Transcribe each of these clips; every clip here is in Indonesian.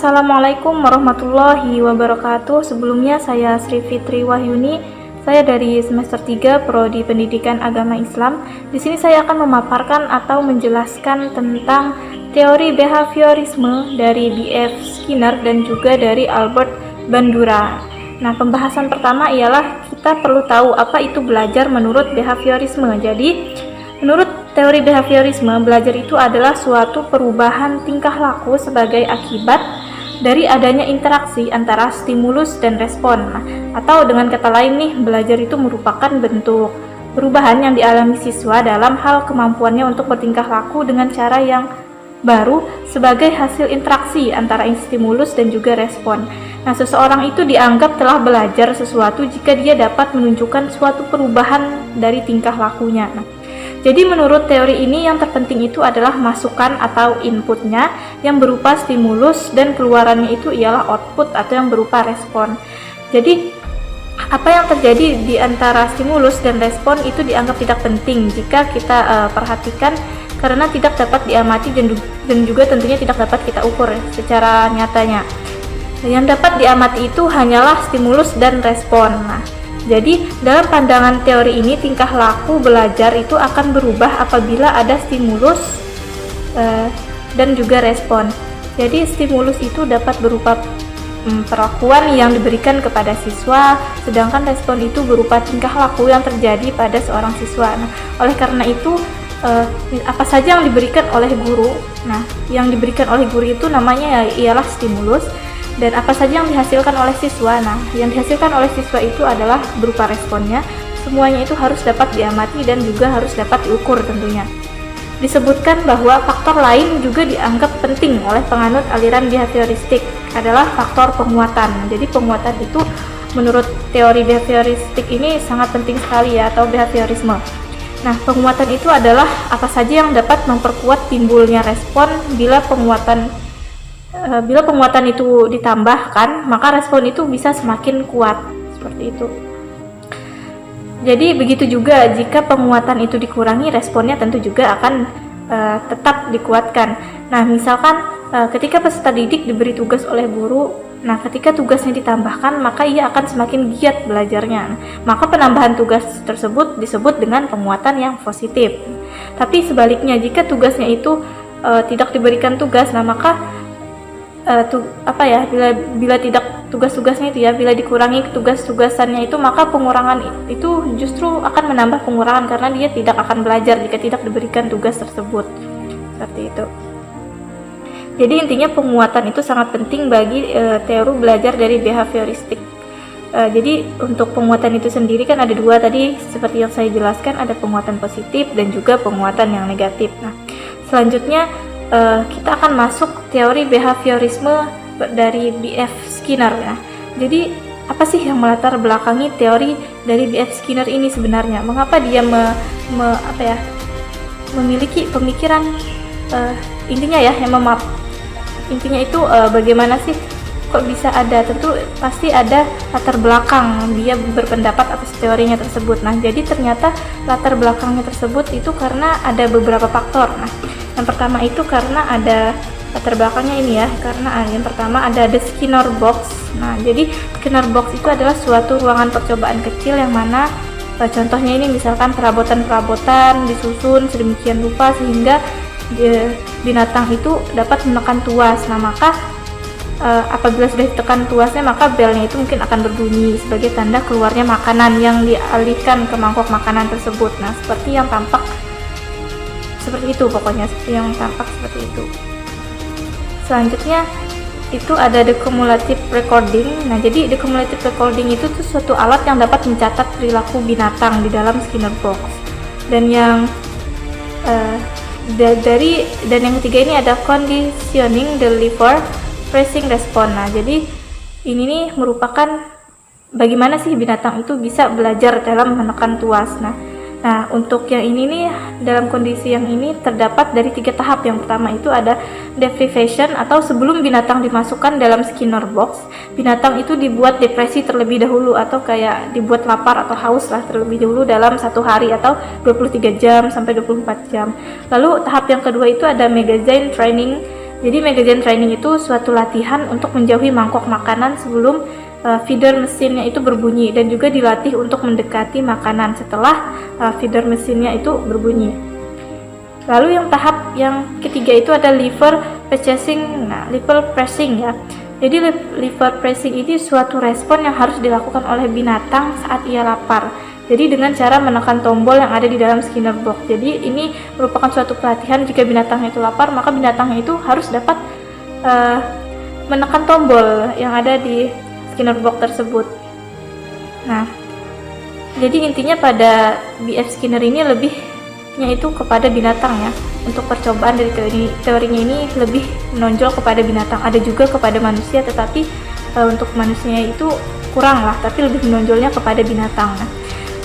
Assalamualaikum warahmatullahi wabarakatuh. Sebelumnya saya Sri Fitri Wahyuni. Saya dari semester 3 Prodi Pendidikan Agama Islam. Di sini saya akan memaparkan atau menjelaskan tentang teori behaviorisme dari B.F. Skinner dan juga dari Albert Bandura. Nah, pembahasan pertama ialah kita perlu tahu apa itu belajar menurut behaviorisme. Jadi, menurut teori behaviorisme, belajar itu adalah suatu perubahan tingkah laku sebagai akibat dari adanya interaksi antara stimulus dan respon. Nah, atau dengan kata lain nih, belajar itu merupakan bentuk perubahan yang dialami siswa dalam hal kemampuannya untuk bertingkah laku dengan cara yang baru sebagai hasil interaksi antara stimulus dan juga respon. Nah, seseorang itu dianggap telah belajar sesuatu jika dia dapat menunjukkan suatu perubahan dari tingkah lakunya. Jadi menurut teori ini yang terpenting itu adalah masukan atau inputnya yang berupa stimulus dan keluarannya itu ialah output atau yang berupa respon. Jadi apa yang terjadi di antara stimulus dan respon itu dianggap tidak penting jika kita perhatikan karena tidak dapat diamati dan juga tentunya tidak dapat kita ukur secara nyatanya. Yang dapat diamati itu hanyalah stimulus dan respon. Nah, jadi dalam pandangan teori ini tingkah laku belajar itu akan berubah apabila ada stimulus dan juga respon. Jadi stimulus itu dapat berupa perlakuan yang diberikan kepada siswa, sedangkan respon itu berupa tingkah laku yang terjadi pada seorang siswa. Nah, oleh karena itu apa saja yang diberikan oleh guru. Nah, yang diberikan oleh guru itu namanya ialah stimulus. Dan apa saja yang dihasilkan oleh siswa. Nah, yang dihasilkan oleh siswa itu adalah berupa responnya. Semuanya itu harus dapat diamati dan juga harus dapat diukur tentunya. Disebutkan bahwa faktor lain juga dianggap penting oleh penganut aliran behavioristik adalah faktor penguatan. Jadi penguatan itu menurut teori behavioristik ini sangat penting sekali ya, atau behaviorisme. Nah, penguatan itu adalah apa saja yang dapat memperkuat timbulnya respon. Bila penguatan itu ditambahkan, maka respon itu bisa semakin kuat, seperti itu. Jadi begitu juga jika penguatan itu dikurangi, responnya tentu juga akan tetap dikuatkan. Nah, misalkan ketika peserta didik diberi tugas oleh guru, nah ketika tugasnya ditambahkan, maka ia akan semakin giat belajarnya. Maka penambahan tugas tersebut disebut dengan penguatan yang positif. Tapi sebaliknya, jika tugasnya itu tidak diberikan tugas, nah maka bila tidak tugas-tugasnya itu ya, bila dikurangi tugas-tugasannya itu, maka pengurangan itu justru akan menambah pengurangan karena dia tidak akan belajar jika tidak diberikan tugas tersebut, seperti itu. Jadi intinya penguatan itu sangat penting bagi teori belajar dari behavioristik. Jadi untuk penguatan itu sendiri kan ada dua tadi, seperti yang saya jelaskan, ada penguatan positif dan juga penguatan yang negatif. Nah, selanjutnya kita akan masuk teori behaviorisme dari B.F. Skinner ya. Jadi apa sih yang melatar belakangi teori dari B.F. Skinner ini sebenarnya? Mengapa dia memiliki pemikiran intinya itu bagaimana sih kok bisa ada? Tentu pasti ada latar belakang dia berpendapat atas teorinya tersebut. Nah, jadi ternyata latar belakangnya tersebut itu karena ada beberapa faktor. Nah, yang pertama itu karena ada latar belakangnya ini ya, karena yang pertama ada the Skinner box. Nah, jadi Skinner box itu adalah suatu ruangan percobaan kecil yang mana contohnya ini misalkan perabotan disusun sedemikian rupa sehingga binatang itu dapat menekan tuas. Nah, maka apabila sudah ditekan tuasnya, maka belnya itu mungkin akan berbunyi sebagai tanda keluarnya makanan yang dialihkan ke mangkok makanan tersebut. Nah, seperti yang tampak seperti itu, pokoknya seperti yang tampak seperti itu. Selanjutnya itu ada the cumulative recording. Nah, jadi the cumulative recording itu tuh suatu alat yang dapat mencatat perilaku binatang di dalam Skinner box. Dan yang yang ketiga ini ada conditioning the liver pressing response. Nah, jadi ini nih merupakan bagaimana sih binatang itu bisa belajar dalam menekan tuas. Nah, untuk yang ini nih, dalam kondisi yang ini terdapat dari 3 tahap. Yang pertama itu ada deprivation, atau sebelum binatang dimasukkan dalam Skinner box, binatang itu dibuat depresi terlebih dahulu, atau kayak dibuat lapar atau haus lah terlebih dahulu dalam 1 hari atau 23 jam sampai 24 jam. Lalu tahap yang kedua itu ada magazine training, Jadi megagen training itu suatu latihan untuk menjauhi mangkok makanan sebelum feeder mesinnya itu berbunyi, dan juga dilatih untuk mendekati makanan setelah feeder mesinnya itu berbunyi. Lalu yang tahap yang ketiga itu ada liver pressing. Nah, liver pressing ya. Jadi liver pressing ini suatu respon yang harus dilakukan oleh binatang saat ia lapar. Jadi dengan cara menekan tombol yang ada di dalam Skinner box. Jadi ini merupakan suatu pelatihan jika binatangnya itu lapar, maka binatangnya itu harus dapat menekan tombol yang ada di Skinner box tersebut. Nah, jadi intinya pada BF Skinner ini lebihnya itu kepada binatang ya. Untuk percobaan dari teorinya ini lebih menonjol kepada binatang. Ada juga kepada manusia, tetapi untuk manusia itu kurang lah, tapi lebih menonjolnya kepada binatang. Nah,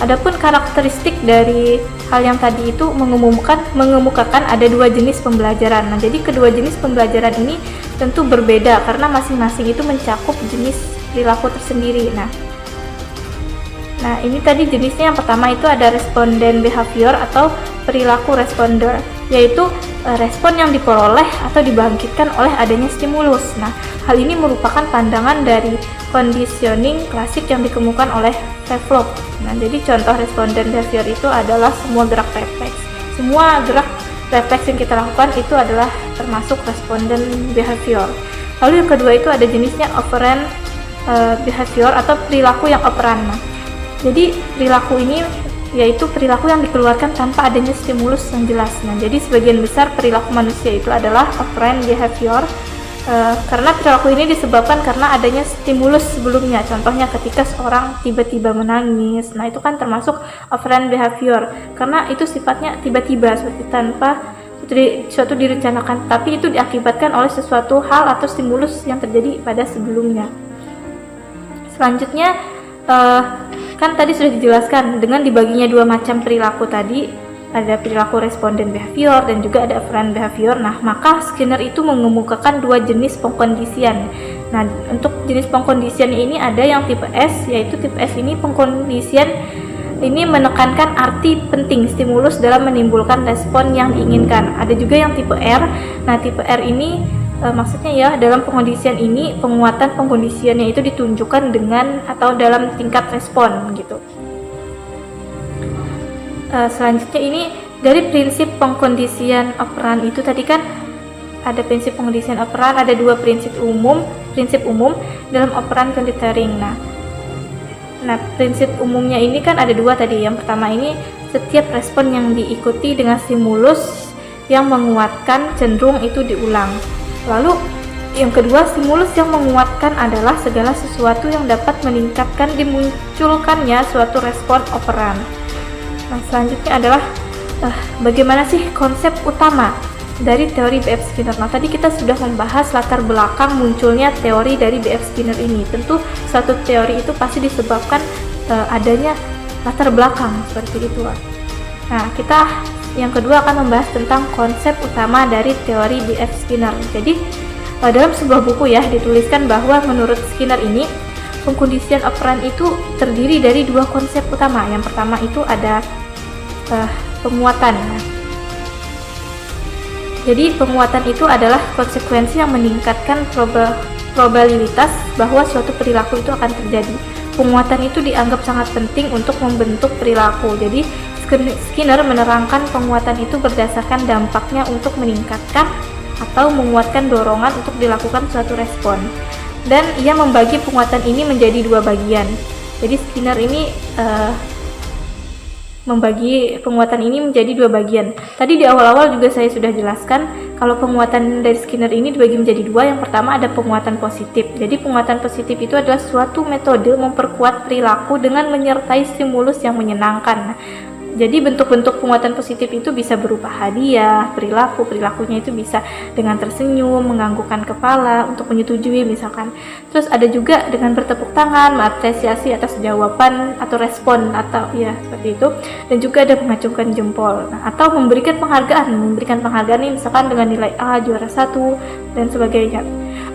adapun karakteristik dari hal yang tadi itu mengemukakan ada dua jenis pembelajaran. Nah, jadi kedua jenis pembelajaran ini tentu berbeda karena masing-masing itu mencakup jenis perilaku tersendiri. Nah, ini tadi jenisnya yang pertama itu ada responden behavior atau perilaku responder, yaitu respon yang diperoleh atau dibangkitkan oleh adanya stimulus. Nah, hal ini merupakan pandangan dari conditioning klasik yang dikemukakan oleh Pavlov. Nah, jadi contoh responden behavior itu adalah semua gerak refleks. Semua gerak refleks yang kita lakukan itu adalah termasuk responden behavior. Lalu yang kedua itu ada jenisnya operant behavior atau perilaku yang operan. Nah, jadi perilaku ini yaitu perilaku yang dikeluarkan tanpa adanya stimulus yang jelas. Nah, jadi sebagian besar perilaku manusia itu adalah operant behavior karena perilaku ini disebabkan karena adanya stimulus sebelumnya. Contohnya ketika seorang tiba-tiba menangis. Nah, itu kan termasuk operant behavior karena itu sifatnya tiba-tiba seperti tanpa suatu direncanakan, tapi itu diakibatkan oleh sesuatu hal atau stimulus yang terjadi pada sebelumnya. Selanjutnya kan tadi sudah dijelaskan dengan dibaginya dua macam perilaku tadi, ada perilaku responden behavior dan juga ada operant behavior. Nah, maka Skinner itu mengemukakan dua jenis pengkondisian. Nah, untuk jenis pengkondisian ini ada yang tipe S, yaitu tipe S ini pengkondisian ini menekankan arti penting stimulus dalam menimbulkan respon yang diinginkan. Ada juga yang tipe R. Nah, tipe R ini maksudnya ya, dalam pengkondisian ini penguatan pengkondisiannya itu ditunjukkan dengan atau dalam tingkat respon gitu. Selanjutnya ini dari prinsip pengkondisian operan itu tadi kan ada prinsip pengkondisian operan, ada dua prinsip umum dalam operan conditioning. Nah, prinsip umumnya ini kan ada dua tadi. Yang pertama ini setiap respon yang diikuti dengan stimulus yang menguatkan cenderung itu diulang. Lalu yang kedua, stimulus yang menguatkan adalah segala sesuatu yang dapat meningkatkan dimunculkannya suatu respon operan. Nah, selanjutnya adalah bagaimana sih konsep utama dari teori BF Skinner. Nah, tadi kita sudah membahas latar belakang munculnya teori dari BF Skinner ini. Tentu suatu teori itu pasti disebabkan adanya latar belakang seperti itu. Nah, kita yang kedua akan membahas tentang konsep utama dari teori BF Skinner. Jadi dalam sebuah buku ya dituliskan bahwa menurut Skinner ini pengkondisian operan itu terdiri dari dua konsep utama. Yang pertama itu ada penguatan. Jadi penguatan itu adalah konsekuensi yang meningkatkan probabilitas bahwa suatu perilaku itu akan terjadi. Penguatan itu dianggap sangat penting untuk membentuk perilaku. Jadi Skinner menerangkan penguatan itu berdasarkan dampaknya untuk meningkatkan atau menguatkan dorongan untuk dilakukan suatu respon. Dan ia membagi penguatan ini menjadi dua bagian. Jadi Skinner ini membagi penguatan ini menjadi dua bagian. Tadi di awal-awal juga saya sudah jelaskan kalau penguatan dari Skinner ini dibagi menjadi dua. Yang pertama ada penguatan positif. Jadi penguatan positif itu adalah suatu metode memperkuat perilaku dengan menyertai stimulus yang menyenangkan. Jadi bentuk-bentuk penguatan positif itu bisa berupa hadiah, perilakunya itu bisa dengan tersenyum, menganggukkan kepala untuk menyetujui misalkan. Terus ada juga dengan bertepuk tangan, mengapresiasi atas jawaban atau respon atau ya seperti itu. Dan juga ada mengacungkan jempol. Nah, atau memberikan penghargaan ini misalkan dengan nilai A, juara 1 dan sebagainya.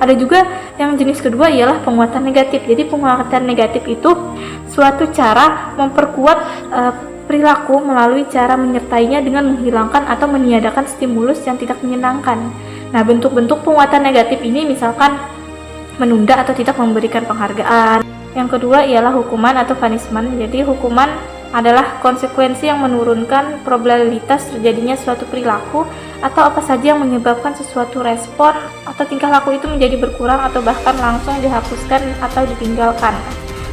Ada juga yang jenis kedua ialah penguatan negatif. Jadi penguatan negatif itu suatu cara memperkuat perilaku melalui cara menyertainya dengan menghilangkan atau meniadakan stimulus yang tidak menyenangkan. Nah, bentuk-bentuk penguatan negatif ini misalkan menunda atau tidak memberikan penghargaan. Yang kedua ialah hukuman atau punishment. Jadi hukuman adalah konsekuensi yang menurunkan probabilitas terjadinya suatu perilaku atau apa saja yang menyebabkan sesuatu respon atau tingkah laku itu menjadi berkurang atau bahkan langsung dihapuskan atau ditinggalkan.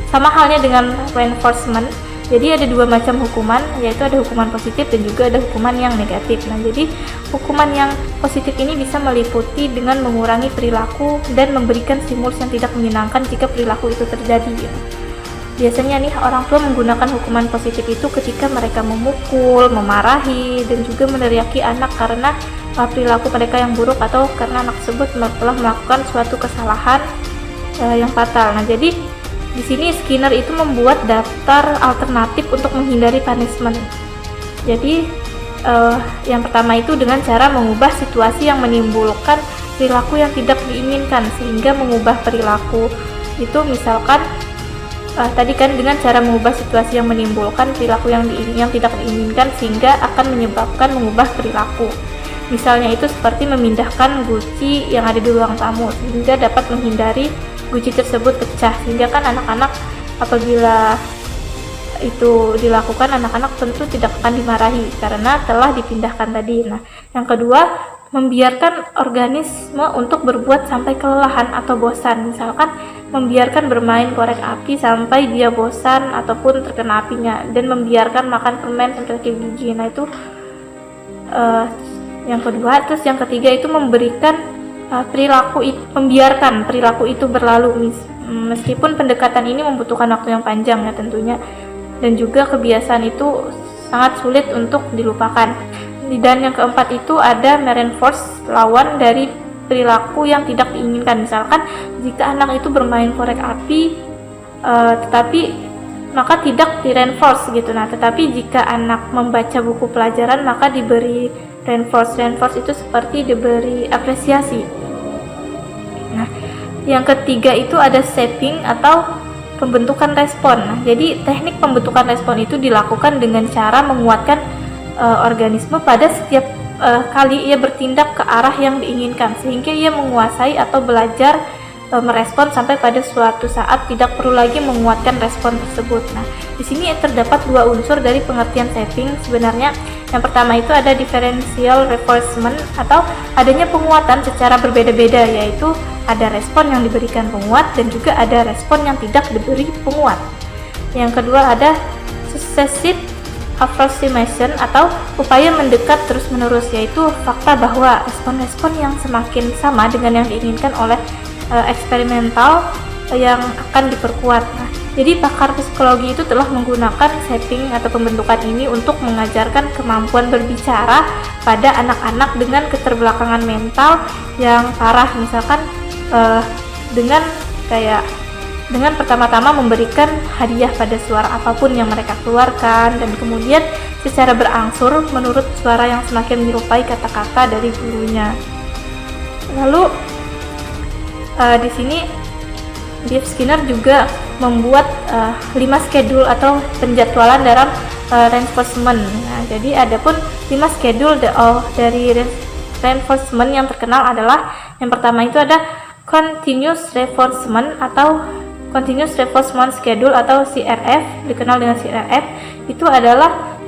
Sama halnya dengan reinforcement. Jadi ada dua macam hukuman, yaitu ada hukuman positif dan juga ada hukuman yang negatif. Nah, jadi hukuman yang positif ini bisa meliputi dengan mengurangi perilaku dan memberikan stimulus yang tidak menyenangkan jika perilaku itu terjadi. Biasanya nih orang tua menggunakan hukuman positif itu ketika mereka memukul, memarahi, dan juga meneriaki anak karena perilaku mereka yang buruk atau karena anak tersebut telah melakukan suatu kesalahan yang fatal. Nah, jadi di sini Skinner itu membuat daftar alternatif untuk menghindari punishment. Jadi yang pertama itu dengan cara mengubah situasi yang menimbulkan perilaku yang tidak diinginkan sehingga mengubah perilaku itu, misalkan tadi kan dengan cara mengubah situasi yang menimbulkan perilaku yang tidak diinginkan sehingga akan menyebabkan mengubah perilaku. Misalnya itu seperti memindahkan guci yang ada di ruang tamu sehingga dapat menghindari guci tersebut pecah, sehingga kan anak-anak apabila itu dilakukan, anak-anak tentu tidak akan dimarahi karena telah dipindahkan tadi. Nah, yang kedua, membiarkan organisme untuk berbuat sampai kelelahan atau bosan, misalkan membiarkan bermain korek api sampai dia bosan ataupun terkena apinya, dan membiarkan makan permen sampai sakit gigi. Nah, itu yang kedua. Terus yang ketiga itu memberikan membiarkan perilaku itu berlalu, meskipun pendekatan ini membutuhkan waktu yang panjang ya tentunya, dan juga kebiasaan itu sangat sulit untuk dilupakan. Dan yang keempat itu ada reinforce, lawan dari perilaku yang tidak diinginkan. Misalkan jika anak itu bermain korek api tetapi maka tidak di reinforce gitu. Nah, tetapi jika anak membaca buku pelajaran maka diberi reinforce itu seperti diberi apresiasi. Nah, yang ketiga itu ada shaping atau pembentukan respon. Nah, jadi teknik pembentukan respon itu dilakukan dengan cara menguatkan organisme pada setiap kali ia bertindak ke arah yang diinginkan, sehingga ia menguasai atau belajar merespon sampai pada suatu saat tidak perlu lagi menguatkan respon tersebut. Nah, di sini terdapat dua unsur dari pengertian shaping sebenarnya. Yang pertama itu ada differential reinforcement atau adanya penguatan secara berbeda-beda, yaitu ada respon yang diberikan penguat dan juga ada respon yang tidak diberi penguat. Yang kedua ada successive approximation atau upaya mendekat terus-menerus, yaitu fakta bahwa respon-respon yang semakin sama dengan yang diinginkan oleh eksperimental yang akan diperkuat. Nah, jadi pakar psikologi itu telah menggunakan shaping atau pembentukan ini untuk mengajarkan kemampuan berbicara pada anak-anak dengan keterbelakangan mental yang parah, misalkan dengan pertama-tama memberikan hadiah pada suara apapun yang mereka keluarkan, dan kemudian secara berangsur menurut suara yang semakin menyerupai kata-kata dari gurunya. Lalu di sini Biff Skinner juga membuat 5 schedule atau penjadwalan dalam reinforcement. Nah, jadi ada pun 5 schedule dari reinforcement yang terkenal adalah yang pertama itu ada continuous reinforcement atau continuous reinforcement schedule atau CRF, dikenal dengan CRF. Itu adalah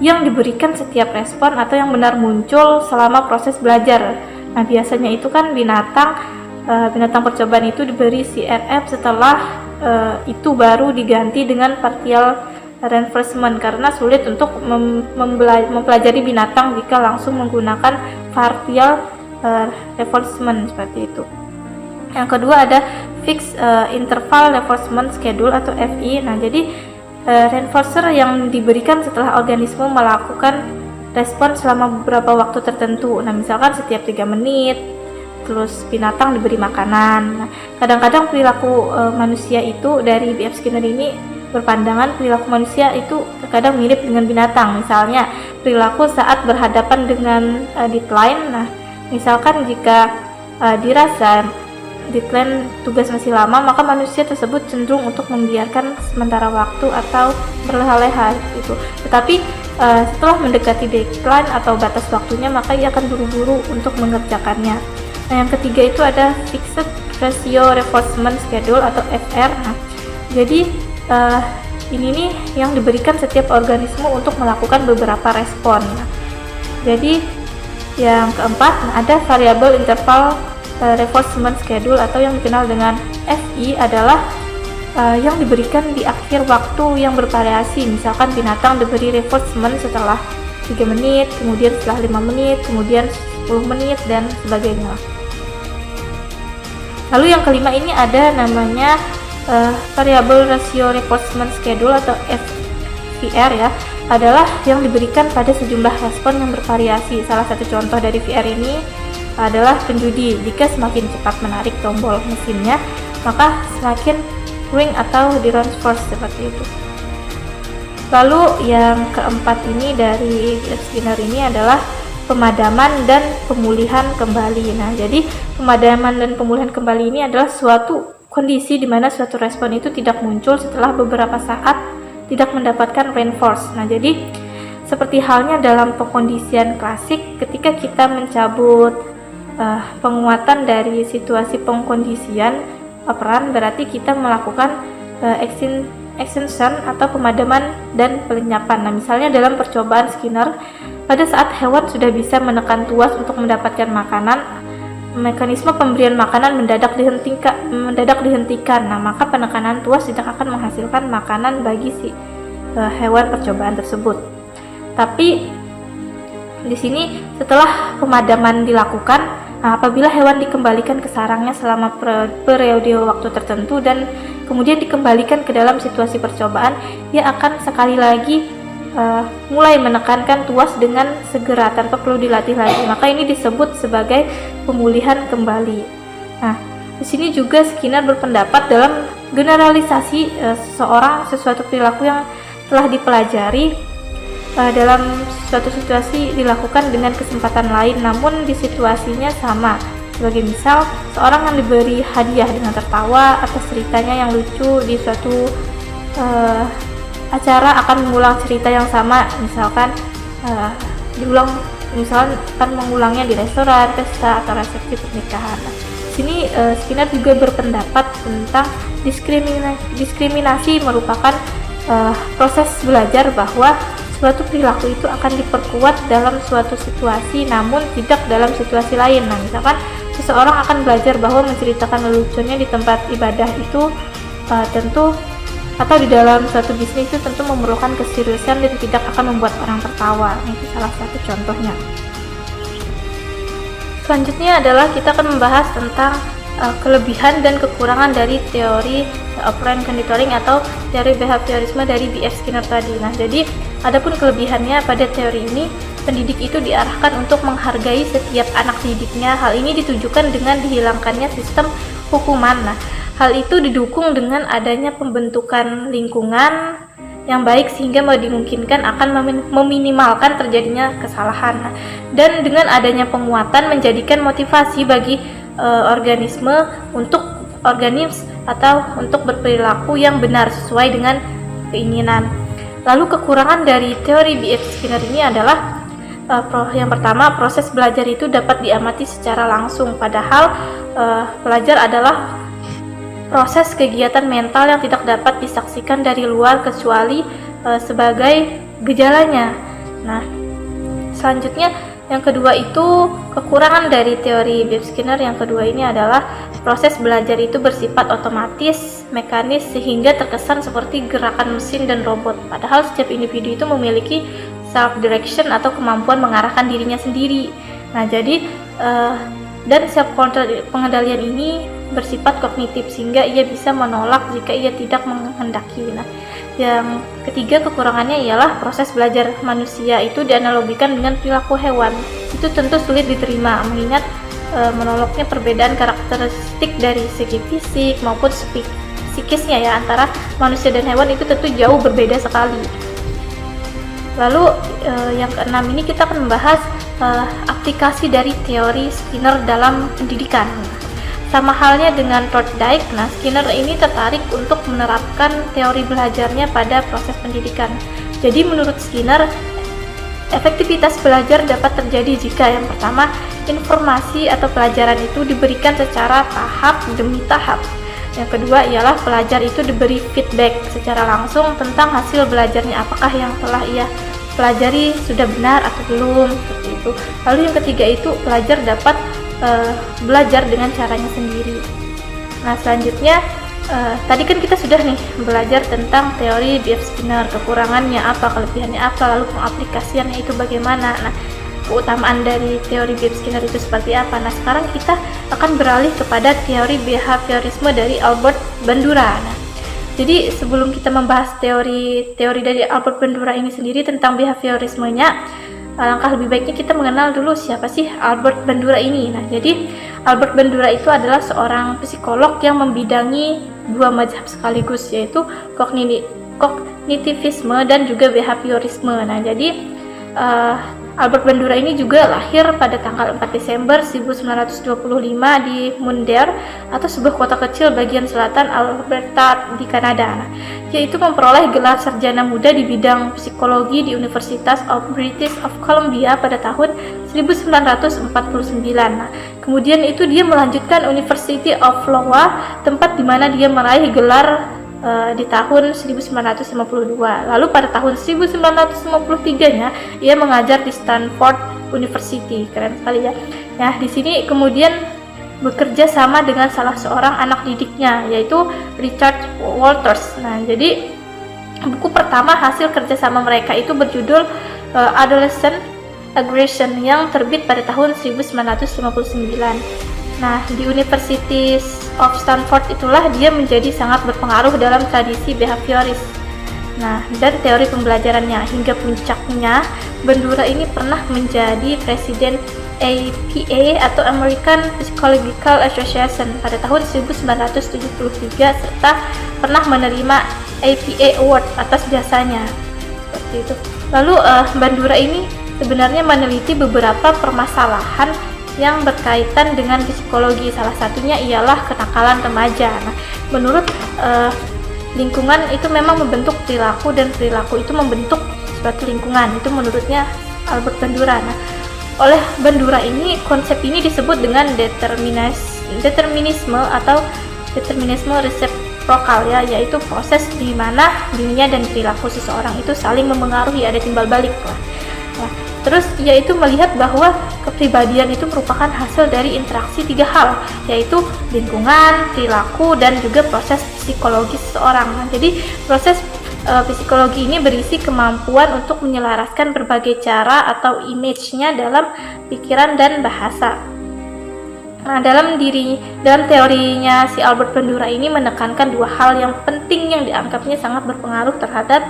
yang diberikan setiap respon atau yang benar muncul selama proses belajar. Nah, biasanya itu kan binatang percobaan itu diberi CRF, setelah itu baru diganti dengan partial reinforcement karena sulit untuk mempelajari binatang jika langsung menggunakan partial reinforcement seperti itu. Yang kedua ada fixed interval reinforcement schedule atau FI. Nah, jadi reinforcer yang diberikan setelah organisme melakukan respon selama beberapa waktu tertentu. Nah, misalkan setiap 3 menit, terus binatang diberi makanan. Nah, kadang-kadang perilaku manusia itu dari B.F. Skinner ini berpandangan perilaku manusia itu terkadang mirip dengan binatang. Misalnya perilaku saat berhadapan dengan deadline. Nah, misalkan jika dirasa deadline tugas masih lama, maka manusia tersebut cenderung untuk membiarkan sementara waktu atau berleha-leha gitu. Tetapi setelah mendekati deadline atau batas waktunya, maka ia akan buru-buru untuk mengerjakannya. Nah, yang ketiga itu ada Fixed Ratio Reinforcement Schedule atau FR. Nah, jadi ini nih yang diberikan setiap organisme untuk melakukan beberapa respon. Nah, jadi yang keempat, ada Variable Interval Reinforcement Schedule atau yang dikenal dengan FI adalah yang diberikan di akhir waktu yang bervariasi. Misalkan binatang diberi reinforcement setelah 3 menit, kemudian setelah 5 menit, kemudian 10 menit, dan sebagainya. Lalu yang kelima ini ada namanya Variable Ratio Reinforcement Schedule atau FVR ya, adalah yang diberikan pada sejumlah respon yang bervariasi. Salah satu contoh dari VR ini adalah penjudi. Jika semakin cepat menarik tombol mesinnya, maka semakin ring atau di-reinforce seperti itu. Lalu yang keempat ini dari Skinner ini adalah pemadaman dan pemulihan kembali. Nah, jadi pemadaman dan pemulihan kembali ini adalah suatu kondisi di mana suatu respon itu tidak muncul setelah beberapa saat tidak mendapatkan reinforce. Nah, jadi seperti halnya dalam pengkondisian klasik, ketika kita mencabut penguatan dari situasi pengkondisian operan, berarti kita melakukan extension atau pemadaman dan pelenyapan. Nah, misalnya dalam percobaan Skinner, pada saat hewan sudah bisa menekan tuas untuk mendapatkan makanan, mekanisme pemberian makanan mendadak dihentikan. Nah, maka penekanan tuas tidak akan menghasilkan makanan bagi si hewan percobaan tersebut. Tapi di sini setelah pemadaman dilakukan, apabila hewan dikembalikan ke sarangnya selama periode waktu tertentu dan kemudian dikembalikan ke dalam situasi percobaan, ia akan sekali lagi mulai menekankan tuas dengan segera tanpa perlu dilatih lagi. Maka ini disebut sebagai pemulihan kembali. Nah, di sini juga Skinner berpendapat dalam generalisasi sesuatu perilaku yang telah dipelajari dalam suatu situasi dilakukan dengan kesempatan lain, namun di situasinya sama. Sebagai misal, seorang yang diberi hadiah dengan tertawa atas ceritanya yang lucu di suatu acara akan mengulang cerita yang sama, misalkan akan mengulangnya di restoran, pesta, atau resepsi pernikahan. Nah, sini Skinner juga berpendapat tentang diskriminasi merupakan proses belajar bahwa suatu perilaku itu akan diperkuat dalam suatu situasi namun tidak dalam situasi lain. Nah, misalkan seseorang akan belajar bahwa menceritakan leluconnya di tempat ibadah itu tentu, atau di dalam suatu bisnis itu tentu memerlukan keseriusan dan tidak akan membuat orang tertawa. Itu salah satu contohnya. Selanjutnya adalah kita akan membahas tentang kelebihan dan kekurangan dari teori operant conditioning atau teori behaviorisme dari B.F. Skinner tadi. Nah, jadi adapun kelebihannya pada teori ini, pendidik itu diarahkan untuk menghargai setiap anak didiknya. Hal ini ditujukan dengan dihilangkannya sistem hukuman. Nah, hal itu didukung dengan adanya pembentukan lingkungan yang baik sehingga dimungkinkan akan meminimalkan terjadinya kesalahan. Nah, dan dengan adanya penguatan menjadikan motivasi bagi organisme untuk berperilaku yang benar sesuai dengan keinginan. Lalu kekurangan dari teori B.F. Skinner ini adalah yang pertama, proses belajar itu dapat diamati secara langsung, padahal pelajar adalah proses kegiatan mental yang tidak dapat disaksikan dari luar kecuali sebagai gejalanya. Nah, selanjutnya yang kedua itu kekurangan dari teori B.F. Skinner yang kedua ini adalah proses belajar itu bersifat otomatis, mekanis, sehingga terkesan seperti gerakan mesin dan robot. Padahal setiap individu itu memiliki self-direction atau kemampuan mengarahkan dirinya sendiri. Nah, jadi dan self-control pengendalian ini bersifat kognitif sehingga ia bisa menolak jika ia tidak menghendaki. Nah, yang ketiga kekurangannya ialah proses belajar manusia itu dianalogikan dengan perilaku hewan. Itu tentu sulit diterima mengingat menolaknya perbedaan karakteristik dari segi fisik maupun psikisnya ya antara manusia dan hewan itu tentu jauh berbeda sekali. Lalu yang keenam ini kita akan membahas aplikasi dari teori Skinner dalam pendidikan. Sama halnya dengan Thorndike, nah Skinner ini tertarik untuk menerapkan teori belajarnya pada proses pendidikan. Jadi menurut Skinner, efektivitas belajar dapat terjadi jika yang pertama, informasi atau pelajaran itu diberikan secara tahap demi tahap. Yang kedua ialah pelajar itu diberi feedback secara langsung tentang hasil belajarnya, apakah yang telah ia pelajari sudah benar atau belum, seperti itu. Lalu yang ketiga itu pelajar dapat belajar dengan caranya sendiri. Nah selanjutnya tadi kan kita sudah nih belajar tentang teori B.F. Skinner, kekurangannya apa, kelebihannya apa, lalu pengaplikasiannya itu bagaimana. Nah keutamaan dari teori B.F. Skinner itu seperti apa. Nah sekarang kita akan beralih kepada teori behaviorisme dari Albert Bandura. Nah, jadi sebelum kita membahas teori dari Albert Bandura ini sendiri tentang behaviorismenya, alangkah lebih baiknya kita mengenal dulu siapa sih Albert Bandura ini. Nah, jadi Albert Bandura itu adalah seorang psikolog yang membidangi dua mazhab sekaligus, yaitu kognitivisme dan juga behaviorisme. Nah, jadi Albert Bandura ini juga lahir pada tanggal 4 Desember 1925 di Mundare atau sebuah kota kecil bagian selatan Alberta di Kanada. Nah, yaitu memperoleh gelar sarjana muda di bidang psikologi di Universitas of British of Columbia pada tahun 1949. Nah, kemudian itu dia melanjutkan University of Iowa, tempat di mana dia meraih gelar di tahun 1952. Lalu pada tahun 1953-nya ia mengajar di Stanford University. Keren sekali ya. Nah, di sini kemudian bekerja sama dengan salah seorang anak didiknya, yaitu Richard Walters. Nah, jadi buku pertama hasil kerjasama mereka itu berjudul Adolescent Aggression yang terbit pada tahun 1959. Nah, di University of Stanford itulah dia menjadi sangat berpengaruh dalam tradisi behavioris. Nah, dan teori pembelajarannya hingga puncaknya, Bandura ini pernah menjadi presiden APA atau American Psychological Association pada tahun 1973 serta pernah menerima APA Award atas jasanya. Seperti itu. Lalu Bandura ini sebenarnya meneliti beberapa permasalahan yang berkaitan dengan psikologi. Salah satunya ialah kenakalan remaja. Nah, menurut lingkungan itu memang membentuk perilaku dan perilaku itu membentuk suatu lingkungan. Itu menurutnya Albert Bandura. Nah, oleh Bandura ini konsep ini disebut dengan determinisme atau determinisme reciprocal ya, yaitu proses di mana dunia dan perilaku seseorang itu saling memengaruhi, ada timbal balik lah. Nah, terus yaitu melihat bahwa kepribadian itu merupakan hasil dari interaksi tiga hal, yaitu lingkungan, perilaku, dan juga proses psikologis seseorang. Nah, jadi proses psikologi ini berisi kemampuan untuk menyelaraskan berbagai cara atau image-nya dalam pikiran dan bahasa. Nah, dalam teorinya si Albert Bandura ini menekankan dua hal yang penting yang dianggapnya sangat berpengaruh terhadap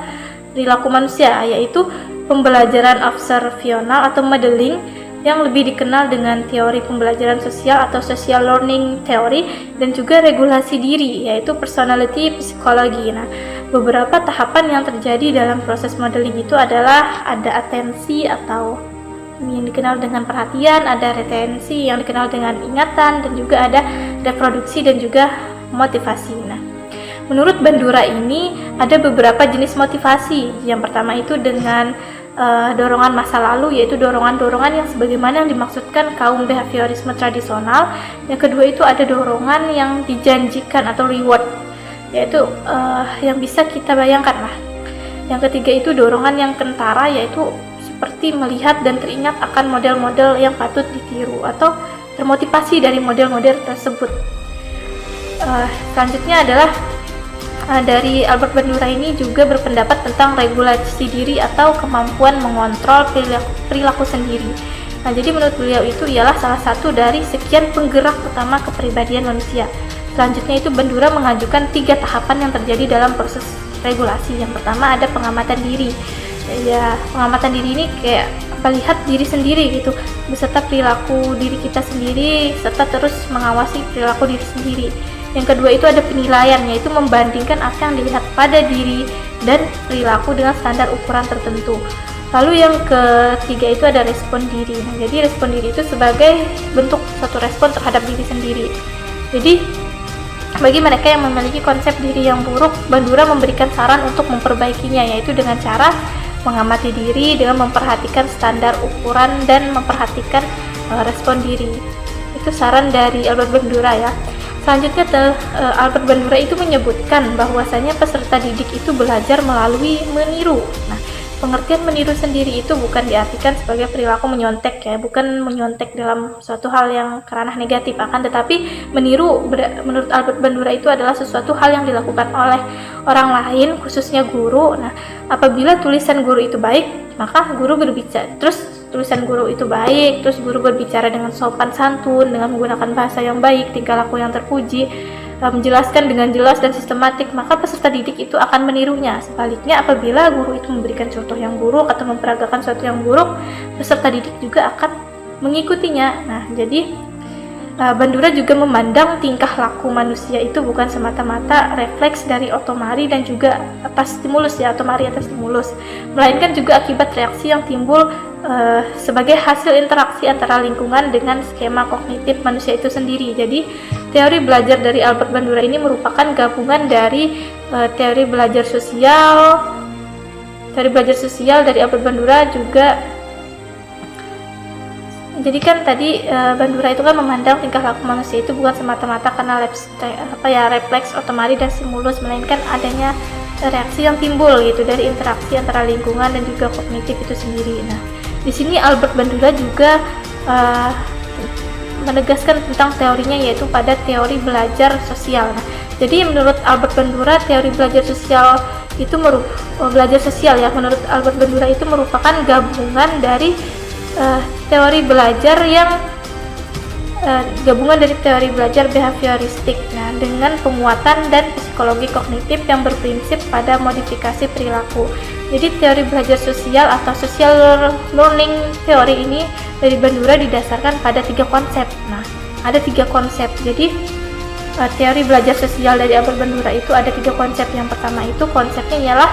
perilaku manusia, yaitu pembelajaran observasional atau modeling yang lebih dikenal dengan teori pembelajaran sosial atau social learning theory, dan juga regulasi diri yaitu personality psychology. Nah, beberapa tahapan yang terjadi dalam proses modeling itu adalah ada atensi atau yang dikenal dengan perhatian, ada retensi yang dikenal dengan ingatan, dan juga ada reproduksi dan juga motivasi. Nah, menurut Bandura ini ada beberapa jenis motivasi. Yang pertama itu dengan dorongan masa lalu, yaitu dorongan-dorongan yang sebagaimana yang dimaksudkan kaum behaviorisme tradisional. Yang kedua itu ada dorongan yang dijanjikan atau reward, yaitu yang bisa kita bayangkan lah. Yang ketiga itu dorongan yang kentara, yaitu seperti melihat dan teringat akan model-model yang patut ditiru atau termotivasi dari model-model tersebut. Selanjutnya adalah dari Albert Bandura ini juga berpendapat tentang regulasi diri atau kemampuan mengontrol perilaku sendiri. Nah, jadi menurut beliau itu ialah salah satu dari sekian penggerak utama kepribadian manusia. Selanjutnya itu Bandura mengajukan 3 tahapan yang terjadi dalam proses regulasi. Yang pertama ada pengamatan diri. Ya, pengamatan diri ini kayak melihat diri sendiri gitu, beserta perilaku diri kita sendiri, serta terus mengawasi perilaku diri sendiri. Yang kedua itu ada penilaian, yaitu membandingkan apa yang dilihat pada diri dan perilaku dengan standar ukuran tertentu. Lalu yang ketiga itu ada respon diri. Nah, jadi respon diri itu sebagai bentuk suatu respon terhadap diri sendiri. Jadi bagi mereka yang memiliki konsep diri yang buruk, Bandura memberikan saran untuk memperbaikinya, yaitu dengan cara mengamati diri dengan memperhatikan standar ukuran dan memperhatikan respon diri. Itu saran dari Albert Bandura ya. Selanjutnya Albert Bandura itu menyebutkan bahwasanya peserta didik itu belajar melalui meniru. Nah, pengertian meniru sendiri itu bukan diartikan sebagai perilaku menyontek ya, bukan menyontek dalam suatu hal yang kerana negatif, akan tetapi meniru menurut Albert Bandura itu adalah sesuatu hal yang dilakukan oleh orang lain, khususnya guru. Nah, apabila tulisan guru itu baik, maka guru berbicara, terus guru berbicara dengan sopan santun, dengan menggunakan bahasa yang baik, tingkah laku yang terpuji, menjelaskan dengan jelas dan sistematik, maka peserta didik itu akan menirunya. Sebaliknya, apabila guru itu memberikan contoh yang buruk atau memperagakan sesuatu yang buruk, peserta didik juga akan mengikutinya. Nah, jadi Bandura juga memandang tingkah laku manusia itu bukan semata-mata refleks dari otomari dan juga atas stimulus ya, otomari atas stimulus, melainkan juga akibat reaksi yang timbul sebagai hasil interaksi antara lingkungan dengan skema kognitif manusia itu sendiri. Jadi teori belajar dari Albert Bandura ini merupakan gabungan dari teori belajar sosial dari Albert Bandura juga. Jadi kan tadi Bandura itu kan memandang tingkah laku manusia itu bukan semata-mata karena refleks otomari dan stimulus, melainkan adanya reaksi yang timbul gitu dari interaksi antara lingkungan dan juga kognitif itu sendiri. Nah, di sini Albert Bandura juga menegaskan tentang teorinya, yaitu pada teori belajar sosial. Nah, jadi menurut Albert Bandura teori belajar sosial itu menurut Albert Bandura itu merupakan gabungan dari teori belajar behavioristik, nah, dengan penguatan dan psikologi kognitif yang berprinsip pada modifikasi perilaku. Jadi teori belajar sosial atau social learning teori ini dari Bandura didasarkan pada 3 konsep. Nah, ada 3 konsep. Jadi teori belajar sosial dari Albert Bandura itu ada 3 konsep. Yang pertama itu konsepnya ialah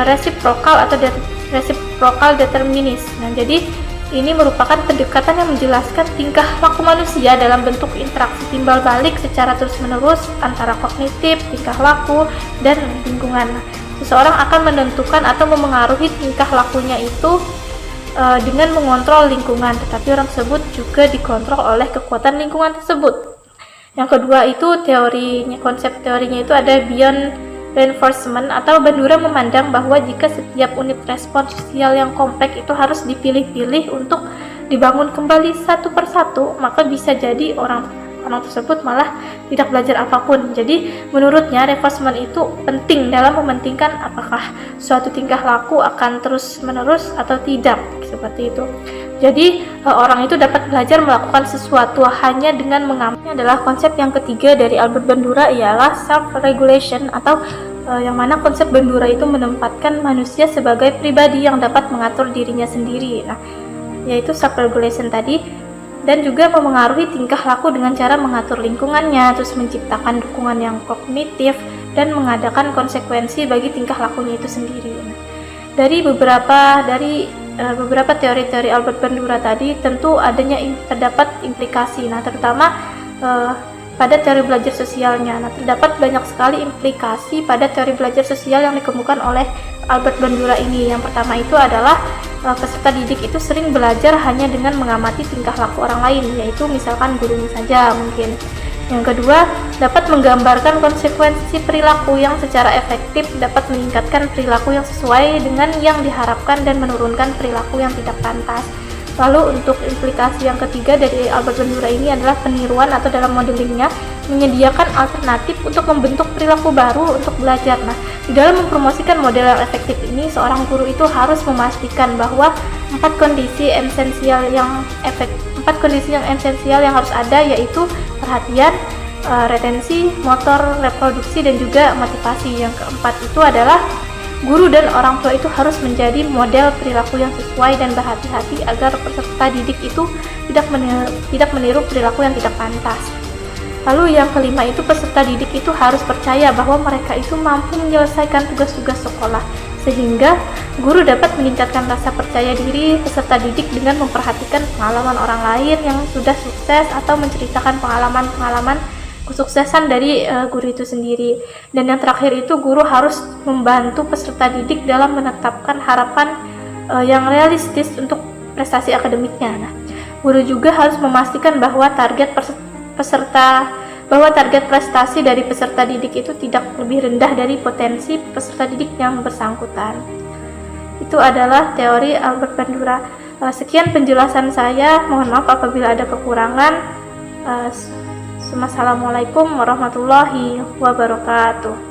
reciprocal atau reciprocal determinis. Nah, jadi ini merupakan pendekatan yang menjelaskan tingkah laku manusia dalam bentuk interaksi timbal balik secara terus-menerus antara kognitif, tingkah laku, dan lingkungan. Seseorang akan menentukan atau memengaruhi tingkah lakunya itu dengan mengontrol lingkungan, tetapi orang tersebut juga dikontrol oleh kekuatan lingkungan tersebut. Yang kedua itu konsep teorinya itu ada beyond reinforcement, atau Bandura memandang bahwa jika setiap unit respon sosial yang kompleks itu harus dipilih-pilih untuk dibangun kembali satu persatu, maka bisa jadi orang tersebut malah tidak belajar apapun. Jadi menurutnya reinforcement itu penting dalam mementingkan apakah suatu tingkah laku akan terus menerus atau tidak, seperti itu. Jadi orang itu dapat belajar melakukan sesuatu hanya dengan mengamati. Adalah konsep yang ketiga dari Albert Bandura ialah self-regulation, atau yang mana konsep Bandura itu menempatkan manusia sebagai pribadi yang dapat mengatur dirinya sendiri. Nah, yaitu self-regulation tadi, dan juga memengaruhi tingkah laku dengan cara mengatur lingkungannya, terus menciptakan dukungan yang kognitif dan mengadakan konsekuensi bagi tingkah lakunya itu sendiri. Nah, dari beberapa teori-teori Albert Bandura tadi tentu terdapat implikasi. Nah, terutama pada teori belajar sosialnya. Nah, terdapat banyak sekali implikasi pada teori belajar sosial yang dikemukakan oleh Albert Bandura ini. Yang pertama itu adalah peserta didik itu sering belajar hanya dengan mengamati tingkah laku orang lain, yaitu misalkan gurunya saja mungkin. Yang kedua, dapat menggambarkan konsekuensi perilaku yang secara efektif dapat meningkatkan perilaku yang sesuai dengan yang diharapkan dan menurunkan perilaku yang tidak pantas. Lalu untuk implikasi yang ketiga dari Albert Bandura ini adalah peniruan, atau dalam modelingnya menyediakan alternatif untuk membentuk perilaku baru untuk belajar. Nah, di dalam mempromosikan model yang efektif ini, seorang guru itu harus memastikan bahwa 4 kondisi esensial yang harus ada, yaitu perhatian, retensi, motor, reproduksi, dan juga motivasi. Yang keempat itu adalah guru dan orang tua itu harus menjadi model perilaku yang sesuai dan berhati-hati agar peserta didik itu tidak meniru perilaku yang tidak pantas. Lalu yang kelima itu peserta didik itu harus percaya bahwa mereka itu mampu menyelesaikan tugas-tugas sekolah, sehingga guru dapat meningkatkan rasa percaya diri peserta didik dengan memperhatikan pengalaman orang lain yang sudah sukses atau menceritakan pengalaman-pengalaman kesuksesan dari guru itu sendiri. Dan yang terakhir itu, guru harus membantu peserta didik dalam menetapkan harapan yang realistis untuk prestasi akademiknya. Nah, guru juga harus memastikan bahwa target prestasi dari peserta didik itu tidak lebih rendah dari potensi peserta didik yang bersangkutan. Itu adalah teori Albert Bandura. Sekian penjelasan saya, mohon maaf apabila ada kekurangan. Assalamualaikum warahmatullahi wabarakatuh.